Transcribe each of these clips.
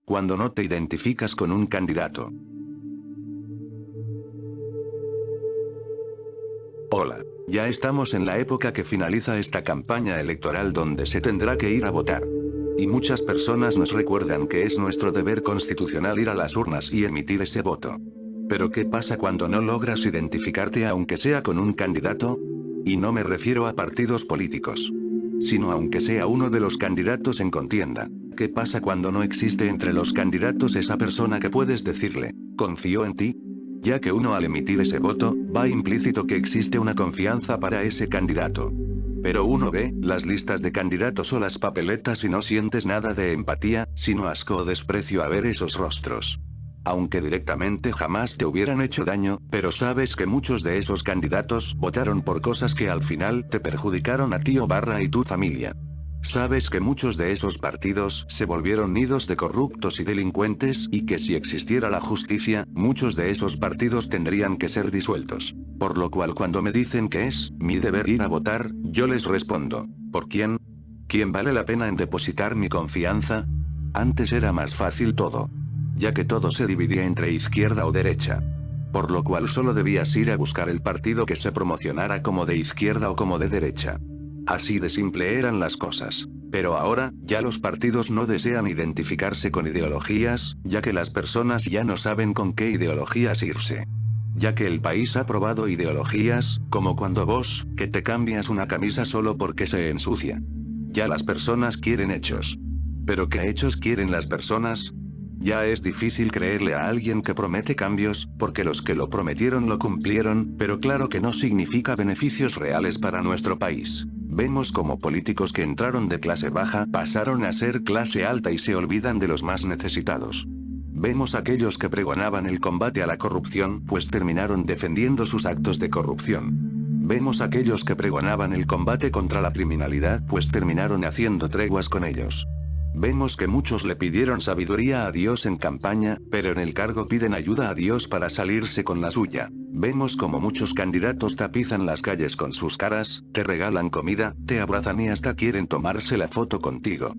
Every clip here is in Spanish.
Cuando no te identificas con un candidato. Hola. Ya estamos en la época que finaliza esta campaña electoral donde se tendrá que ir a votar. Y muchas personas nos recuerdan que es nuestro deber constitucional ir a las urnas y emitir ese voto. Pero ¿qué pasa cuando no logras identificarte aunque sea con un candidato? Y no me refiero a partidos políticos, sino aunque sea uno de los candidatos en contienda. ¿Qué pasa cuando no existe entre los candidatos esa persona que puedes decirle, confío en ti? Ya que uno al emitir ese voto, va implícito que existe una confianza para ese candidato. Pero uno ve las listas de candidatos o las papeletas y no sientes nada de empatía, sino asco o desprecio a ver esos rostros. Aunque directamente jamás te hubieran hecho daño, pero sabes que muchos de esos candidatos votaron por cosas que al final te perjudicaron a ti o y tu familia. Sabes que muchos de esos partidos se volvieron nidos de corruptos y delincuentes y que si existiera la justicia, muchos de esos partidos tendrían que ser disueltos. Por lo cual cuando me dicen que es mi deber ir a votar, yo les respondo, ¿por quién? ¿Quién vale la pena en depositar mi confianza? Antes era más fácil todo, ya que todo se dividía entre izquierda o derecha. Por lo cual solo debías ir a buscar el partido que se promocionara como de izquierda o como de derecha. Así de simple eran las cosas. Pero ahora, ya los partidos no desean identificarse con ideologías, ya que las personas ya no saben con qué ideologías irse. Ya que el país ha probado ideologías, como cuando vos, que te cambias una camisa solo porque se ensucia. Ya las personas quieren hechos. ¿Pero qué hechos quieren las personas? Ya es difícil creerle a alguien que promete cambios, porque los que lo prometieron lo cumplieron, pero claro que no significa beneficios reales para nuestro país. Vemos como políticos que entraron de clase baja pasaron a ser clase alta y se olvidan de los más necesitados. Vemos aquellos que pregonaban el combate a la corrupción, pues terminaron defendiendo sus actos de corrupción. Vemos aquellos que pregonaban el combate contra la criminalidad, pues terminaron haciendo treguas con ellos. Vemos que muchos le pidieron sabiduría a Dios en campaña, pero en el cargo piden ayuda a Dios para salirse con la suya. Vemos como muchos candidatos tapizan las calles con sus caras, te regalan comida, te abrazan y hasta quieren tomarse la foto contigo.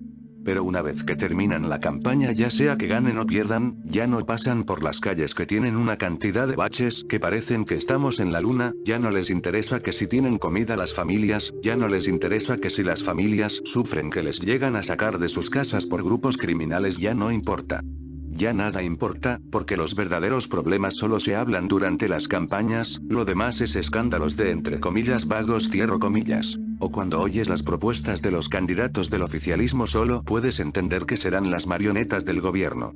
Pero una vez que terminan la campaña, ya sea que ganen o pierdan, ya no pasan por las calles que tienen una cantidad de baches que parecen que estamos en la luna, ya no les interesa que si tienen comida las familias, ya no les interesa que si las familias sufren que les llegan a sacar de sus casas por grupos criminales, ya no importa. Ya nada importa, porque los verdaderos problemas solo se hablan durante las campañas, lo demás es escándalos de entre comillas vagos cierro comillas. O cuando oyes las propuestas de los candidatos del oficialismo solo puedes entender que serán las marionetas del gobierno.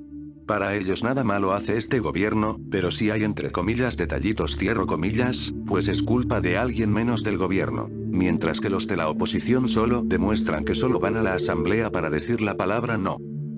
Para ellos nada malo hace este gobierno, pero si hay entre comillas detallitos cierro comillas, pues es culpa de alguien menos del gobierno. Mientras que los de la oposición solo demuestran que solo van a la asamblea para decir la palabra no.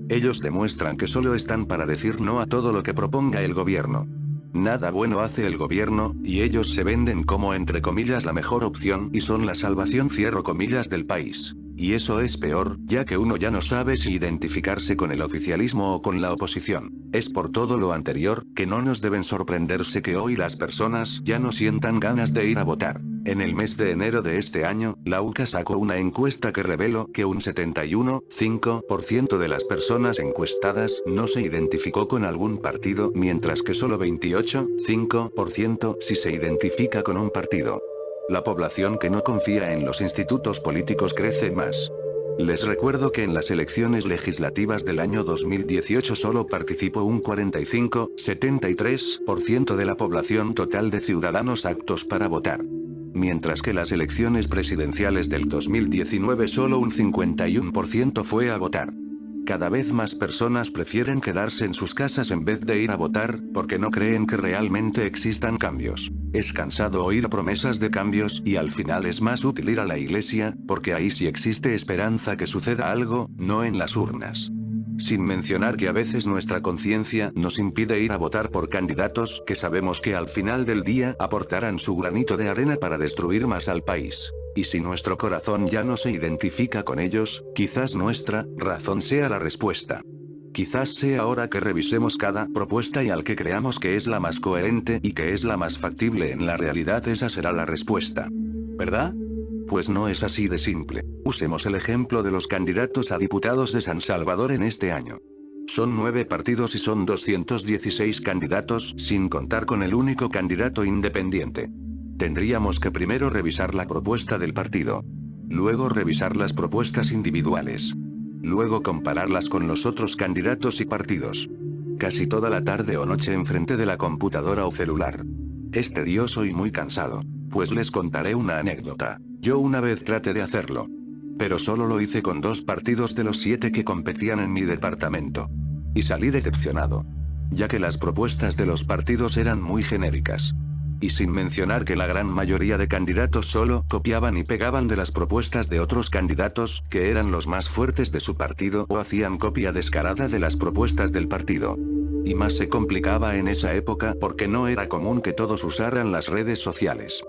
Ellos demuestran que solo están para decir no a todo lo que proponga el gobierno. Nada bueno hace el gobierno, y ellos se venden como entre comillas la mejor opción y son la salvación cierro comillas del país. Y eso es peor, ya que uno ya no sabe si identificarse con el oficialismo o con la oposición. Es por todo lo anterior, que no nos deben sorprenderse que hoy las personas ya no sientan ganas de ir a votar. En el mes de enero de este año, la UCA sacó una encuesta que reveló que un 71,5% de las personas encuestadas no se identificó con algún partido, mientras que solo 28,5% sí se identifica con un partido. La población que no confía en los institutos políticos crece más. Les recuerdo que en las elecciones legislativas del año 2018 solo participó un 45,73% de la población total de ciudadanos aptos para votar. Mientras que las elecciones presidenciales del 2019 solo un 51% fue a votar. Cada vez más personas prefieren quedarse en sus casas en vez de ir a votar, porque no creen que realmente existan cambios. Es cansado oír promesas de cambios y al final es más útil ir a la iglesia, porque ahí sí existe esperanza que suceda algo, no en las urnas. Sin mencionar que a veces nuestra conciencia nos impide ir a votar por candidatos que sabemos que al final del día aportarán su granito de arena para destruir más al país. Y si nuestro corazón ya no se identifica con ellos, quizás nuestra razón sea la respuesta. Quizás sea hora que revisemos cada propuesta y al que creamos que es la más coherente y que es la más factible en la realidad esa será la respuesta. ¿Verdad? Pues no es así de simple. Usemos el ejemplo de los candidatos a diputados de San Salvador en este año. Son 9 partidos y son 216 candidatos, sin contar con el único candidato independiente. Tendríamos que primero revisar la propuesta del partido. Luego revisar las propuestas individuales. Luego compararlas con los otros candidatos y partidos. Casi toda la tarde o noche enfrente de la computadora o celular. Es tedioso y muy cansado. Pues les contaré una anécdota. Yo una vez traté de hacerlo. Pero solo lo hice con 2 partidos de los 7 que competían en mi departamento. Y salí decepcionado. Ya que las propuestas de los partidos eran muy genéricas. Y sin mencionar que la gran mayoría de candidatos solo copiaban y pegaban de las propuestas de otros candidatos, que eran los más fuertes de su partido, o hacían copia descarada de las propuestas del partido. Y más se complicaba en esa época porque no era común que todos usaran las redes sociales.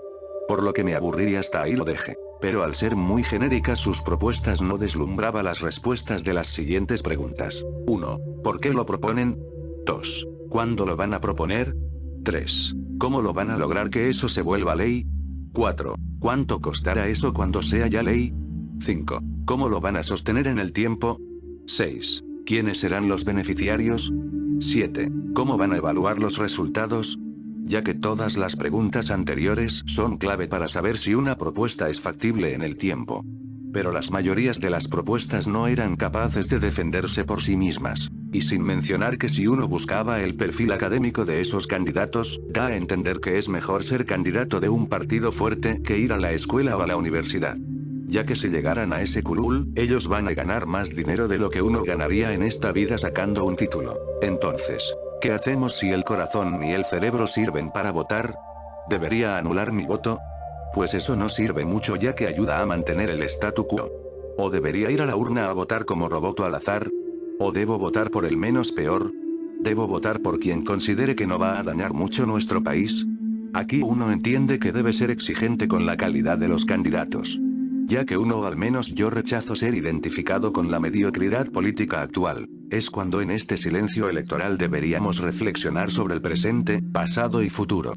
Por lo que me aburrí y hasta ahí lo dejé. Pero al ser muy genéricas sus propuestas no deslumbraba las respuestas de las siguientes preguntas. 1. ¿Por qué lo proponen? 2. ¿Cuándo lo van a proponer? 3. ¿Cómo lo van a lograr que eso se vuelva ley? 4. ¿Cuánto costará eso cuando sea ya ley? 5. ¿Cómo lo van a sostener en el tiempo? 6. ¿Quiénes serán los beneficiarios? 7. ¿Cómo van a evaluar los resultados? Ya que todas las preguntas anteriores son clave para saber si una propuesta es factible en el tiempo. Pero las mayorías de las propuestas no eran capaces de defenderse por sí mismas. Y sin mencionar que si uno buscaba el perfil académico de esos candidatos, da a entender que es mejor ser candidato de un partido fuerte que ir a la escuela o a la universidad. Ya que si llegaran a ese curul, ellos van a ganar más dinero de lo que uno ganaría en esta vida sacando un título. Entonces, ¿qué hacemos si el corazón ni el cerebro sirven para votar? ¿Debería anular mi voto? Pues eso no sirve mucho ya que ayuda a mantener el statu quo. ¿O debería ir a la urna a votar como robot al azar? ¿O debo votar por el menos peor? ¿Debo votar por quien considere que no va a dañar mucho nuestro país? Aquí uno entiende que debe ser exigente con la calidad de los candidatos. Ya que uno, o al menos yo, rechazo ser identificado con la mediocridad política actual. Es cuando en este silencio electoral deberíamos reflexionar sobre el presente, pasado y futuro.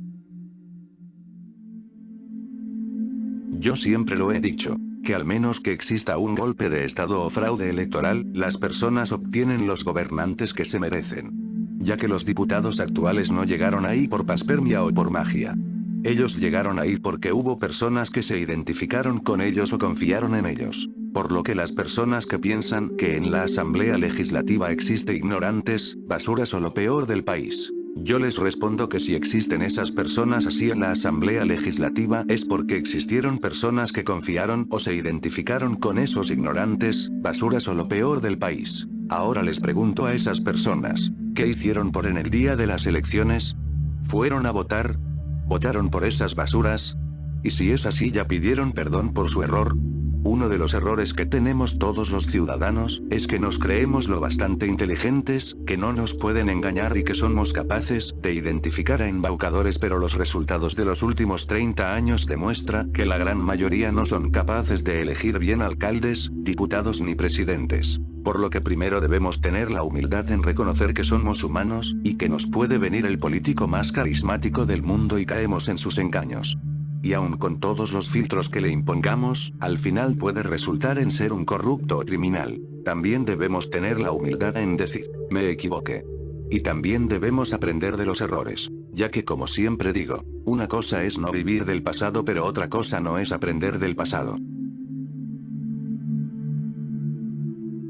Yo siempre lo he dicho, que al menos que exista un golpe de estado o fraude electoral, las personas obtienen los gobernantes que se merecen. Ya que los diputados actuales no llegaron ahí por panspermia o por magia. Ellos llegaron ahí porque hubo personas que se identificaron con ellos o confiaron en ellos. Por lo que las personas que piensan que en la Asamblea Legislativa existe ignorantes, basuras o lo peor del país. Yo les respondo que si existen esas personas así en la Asamblea Legislativa es porque existieron personas que confiaron o se identificaron con esos ignorantes, basuras o lo peor del país. Ahora les pregunto a esas personas, ¿qué hicieron por en el día de las elecciones? ¿Fueron a votar? ¿Votaron por esas basuras? Y si es así, ¿ya pidieron perdón por su error? Uno de los errores que tenemos todos los ciudadanos, es que nos creemos lo bastante inteligentes, que no nos pueden engañar y que somos capaces de identificar a embaucadores, pero los resultados de los últimos 30 años demuestra que la gran mayoría no son capaces de elegir bien alcaldes, diputados ni presidentes. Por lo que primero debemos tener la humildad en reconocer que somos humanos, y que nos puede venir el político más carismático del mundo y caemos en sus engaños. Y aun con todos los filtros que le impongamos, al final puede resultar en ser un corrupto o criminal. También debemos tener la humildad en decir, me equivoqué. Y también debemos aprender de los errores, ya que como siempre digo, una cosa es no vivir del pasado pero otra cosa no es aprender del pasado.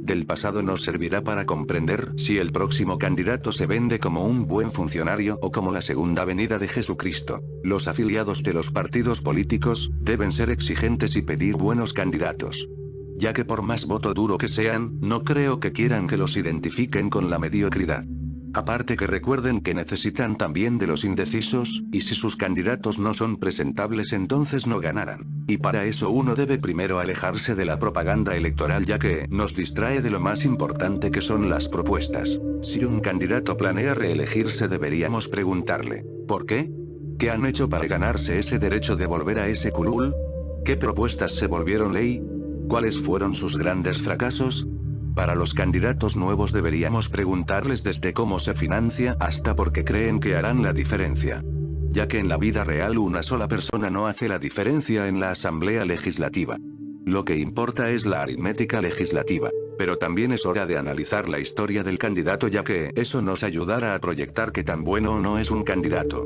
Del pasado nos servirá para comprender si el próximo candidato se vende como un buen funcionario o como la segunda venida de Jesucristo. Los afiliados de los partidos políticos deben ser exigentes y pedir buenos candidatos. Ya que por más voto duro que sean, no creo que quieran que los identifiquen con la mediocridad. Aparte que recuerden que necesitan también de los indecisos, y si sus candidatos no son presentables entonces no ganarán. Y para eso uno debe primero alejarse de la propaganda electoral ya que nos distrae de lo más importante que son las propuestas. Si un candidato planea reelegirse deberíamos preguntarle, ¿por qué? ¿Qué han hecho para ganarse ese derecho de volver a ese curul? ¿Qué propuestas se volvieron ley? ¿Cuáles fueron sus grandes fracasos? Para los candidatos nuevos deberíamos preguntarles desde cómo se financia hasta por qué creen que harán la diferencia. Ya que en la vida real una sola persona no hace la diferencia en la Asamblea Legislativa. Lo que importa es la aritmética legislativa. Pero también es hora de analizar la historia del candidato, ya que eso nos ayudará a proyectar qué tan bueno o no es un candidato.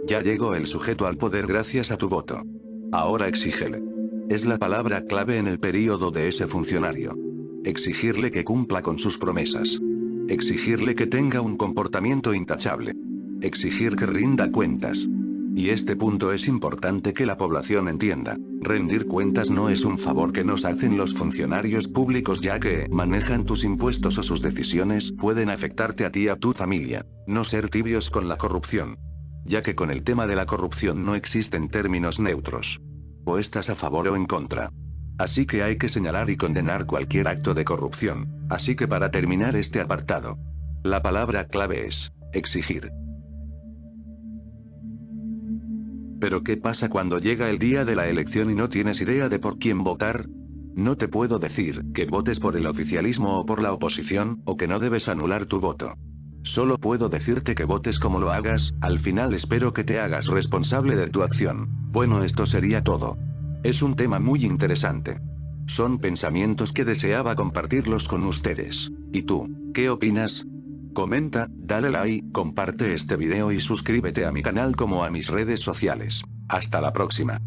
Ya llegó el sujeto al poder gracias a tu voto. Ahora exígele. Es la palabra clave en el período de ese funcionario. Exigirle que cumpla con sus promesas. Exigirle que tenga un comportamiento intachable. Exigir que rinda cuentas. Y este punto es importante que la población entienda. Rendir cuentas no es un favor que nos hacen los funcionarios públicos, ya que manejan tus impuestos o sus decisiones pueden afectarte a ti y a tu familia. No ser tibios con la corrupción. Ya que con el tema de la corrupción no existen términos neutros. O estás a favor o en contra. Así que hay que señalar y condenar cualquier acto de corrupción. Así que para terminar este apartado, la palabra clave es exigir. Pero ¿qué pasa cuando llega el día de la elección y no tienes idea de por quién votar? No te puedo decir que votes por el oficialismo o por la oposición, o que no debes anular tu voto. Solo puedo decirte que votes como lo hagas, al final espero que te hagas responsable de tu acción. Bueno, esto sería todo. Es un tema muy interesante. Son pensamientos que deseaba compartirlos con ustedes. ¿Y tú, qué opinas? Comenta, dale like, comparte este video y suscríbete a mi canal como a mis redes sociales. Hasta la próxima.